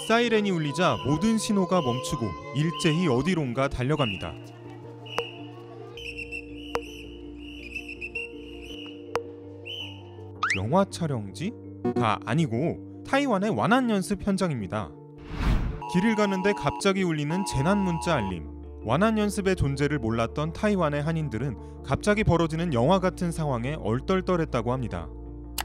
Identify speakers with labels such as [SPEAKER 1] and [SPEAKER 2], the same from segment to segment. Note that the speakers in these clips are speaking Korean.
[SPEAKER 1] 사이렌이 울리자 모든 신호가 멈추고 일제히 어디론가 달려갑니다. 영화 촬영지가 아니고 타이완의 완안 연습 현장입니다. 길을 가는데 갑자기 울리는 재난 문자 알림. 완안 연습의 존재를 몰랐던 타이완의 한인들은 갑자기 벌어지는 영화 같은 상황에 얼떨떨했다고 합니다.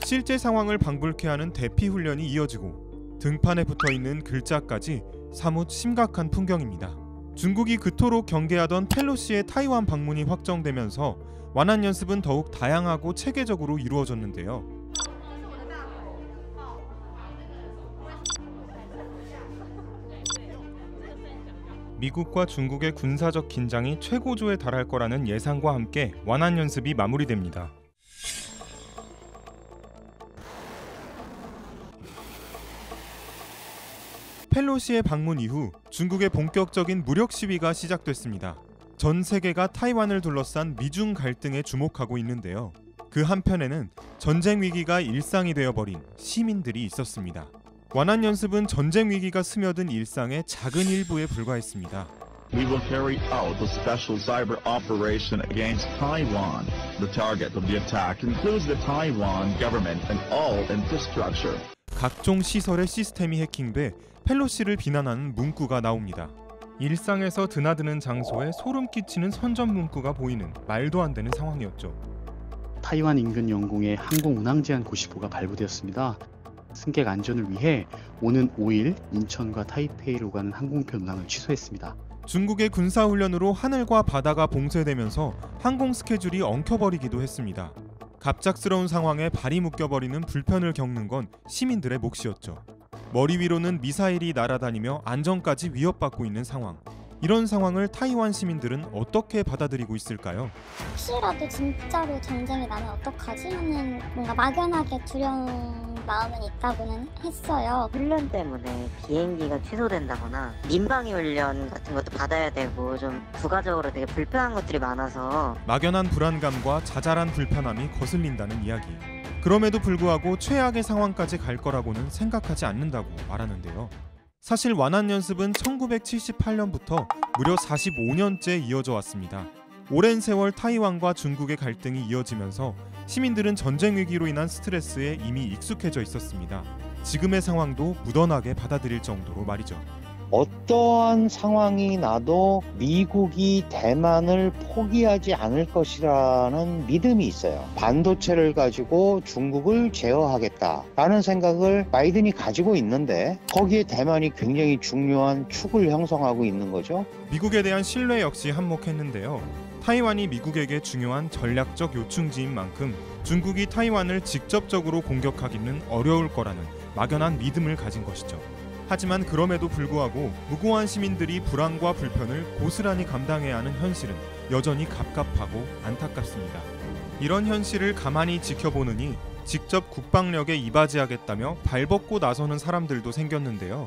[SPEAKER 1] 실제 상황을 방불케 하는 대피 훈련이 이어지고 등판에 붙어있는 글자까지 사뭇 심각한 풍경입니다. 중국이 그토록 경계하던 펠로시의 타이완 방문이 확정되면서 완안 연습은 더욱 다양하고 체계적으로 이루어졌는데요. 미국과 중국의 군사적 긴장이 최고조에 달할 거라는 예상과 함께 완안 연습이 마무리됩니다. 펠로시의 방문 이후 중국의 본격적인 무력 시위가 시작됐습니다. 전 세계가 타이완을 둘러싼 미중 갈등에 주목하고 있는데요. 그 한편에는 전쟁 위기가 일상이 되어버린 시민들이 있었습니다. 완안 연습은 전쟁 위기가 스며든 일상의 작은 일부에 불과했습니다.
[SPEAKER 2] We will carry out a special cyber operation against Taiwan. The target of the attack includes the Taiwan government and all infrastructure.
[SPEAKER 1] 각종 시설의 시스템이 해킹돼 펠로시를 비난하는 문구가 나옵니다. 일상에서 드나드는 장소에 소름 끼치는 선전 문구가 보이는 말도 안 되는 상황이었죠.
[SPEAKER 3] 타이완 인근 영공에 항공 운항 제한 고시보가 발부되었습니다. 승객 안전을 위해 오는 5일 인천과 타이페이를 오가는 항공편 운항을 취소했습니다.
[SPEAKER 1] 중국의 군사훈련으로 하늘과 바다가 봉쇄되면서 항공 스케줄이 엉켜버리기도 했습니다. 갑작스러운 상황에 발이 묶여버리는 불편을 겪는 건 시민들의 몫이었죠. 머리 위로는 미사일이 날아다니며 안전까지 위협받고 있는 상황. 이런 상황을 타이완 시민들은 어떻게 받아들이고 있을까요?
[SPEAKER 4] 혹시라도 진짜로 전쟁이 나면 어떡하지 하는 뭔가 막연하게 두려운 마음은 있다고는 했어요.
[SPEAKER 5] 훈련 때문에 비행기가 취소된다거나 민방위 훈련 같은 것도 받아야 되고 좀 부가적으로 되게 불편한 것들이 많아서
[SPEAKER 1] 막연한 불안감과 자잘한 불편함이 거슬린다는 이야기. 그럼에도 불구하고 최악의 상황까지 갈 거라고는 생각하지 않는다고 말하는데요. 사실 완안 연습은 1978년부터 무려 45년째 이어져 왔습니다. 오랜 세월 타이완과 중국의 갈등이 이어지면서 시민들은 전쟁 위기로 인한 스트레스에 이미 익숙해져 있었습니다. 지금의 상황도 무던하게 받아들일 정도로 말이죠.
[SPEAKER 6] 어떠한 상황이 나도 미국이 대만을 포기하지 않을 것이라는 믿음이 있어요. 반도체를 가지고 중국을 제어하겠다라는 생각을 바이든이 가지고 있는데 거기에 대만이 굉장히 중요한 축을 형성하고 있는 거죠.
[SPEAKER 1] 미국에 대한 신뢰 역시 한몫했는데요. 타이완이 미국에게 중요한 전략적 요충지인 만큼 중국이 타이완을 직접적으로 공격하기는 어려울 거라는 막연한 믿음을 가진 것이죠. 하지만 그럼에도 불구하고 무고한 시민들이 불안과 불편을 고스란히 감당해야 하는 현실은 여전히 갑갑하고 안타깝습니다. 이런 현실을 가만히 지켜보느니 직접 국방력에 이바지하겠다며 발벗고 나서는 사람들도 생겼는데요.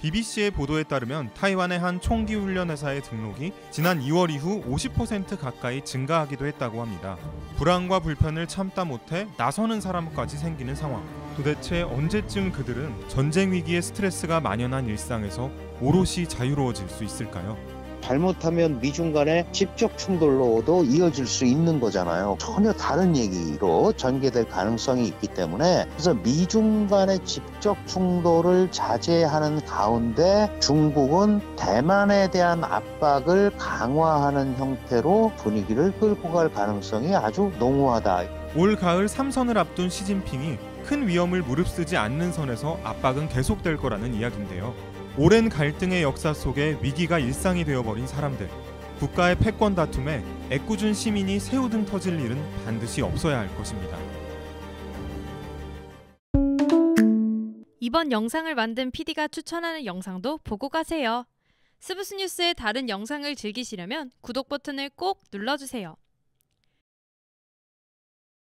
[SPEAKER 1] BBC의 보도에 따르면 타이완의 한 총기 훈련 회사의 등록이 지난 2월 이후 50% 가까이 증가하기도 했다고 합니다. 불안과 불편을 참다 못해 나서는 사람까지 생기는 상황. 도대체 언제쯤 그들은 전쟁 위기의 스트레스가 만연한 일상에서 오롯이 자유로워질 수 있을까요?
[SPEAKER 6] 잘못하면 미중 간의 직접 충돌로도 이어질 수 있는 거잖아요. 전혀 다른 얘기로 전개될 가능성이 있기 때문에 그래서 미중 간의 직접 충돌을 자제하는 가운데 중국은 대만에 대한 압박을 강화하는 형태로 분위기를 끌고 갈 가능성이 아주 농후하다.
[SPEAKER 1] 올 가을 3선을 앞둔 시진핑이 큰 위험을 무릅쓰지 않는 선에서 압박은 계속될 거라는 이야기인데요. 오랜 갈등의 역사 속에 위기가 일상이 되어버린 사람들, 국가의 패권 다툼에 애꿎은 시민이 새우등 터질 일은 반드시 없어야 할 것입니다.
[SPEAKER 7] 이번 영상을 만든 PD가 추천하는 영상도 보고 가세요. 스브스 뉴스의 다른 영상을 즐기시려면 구독 버튼을 꼭 눌러주세요.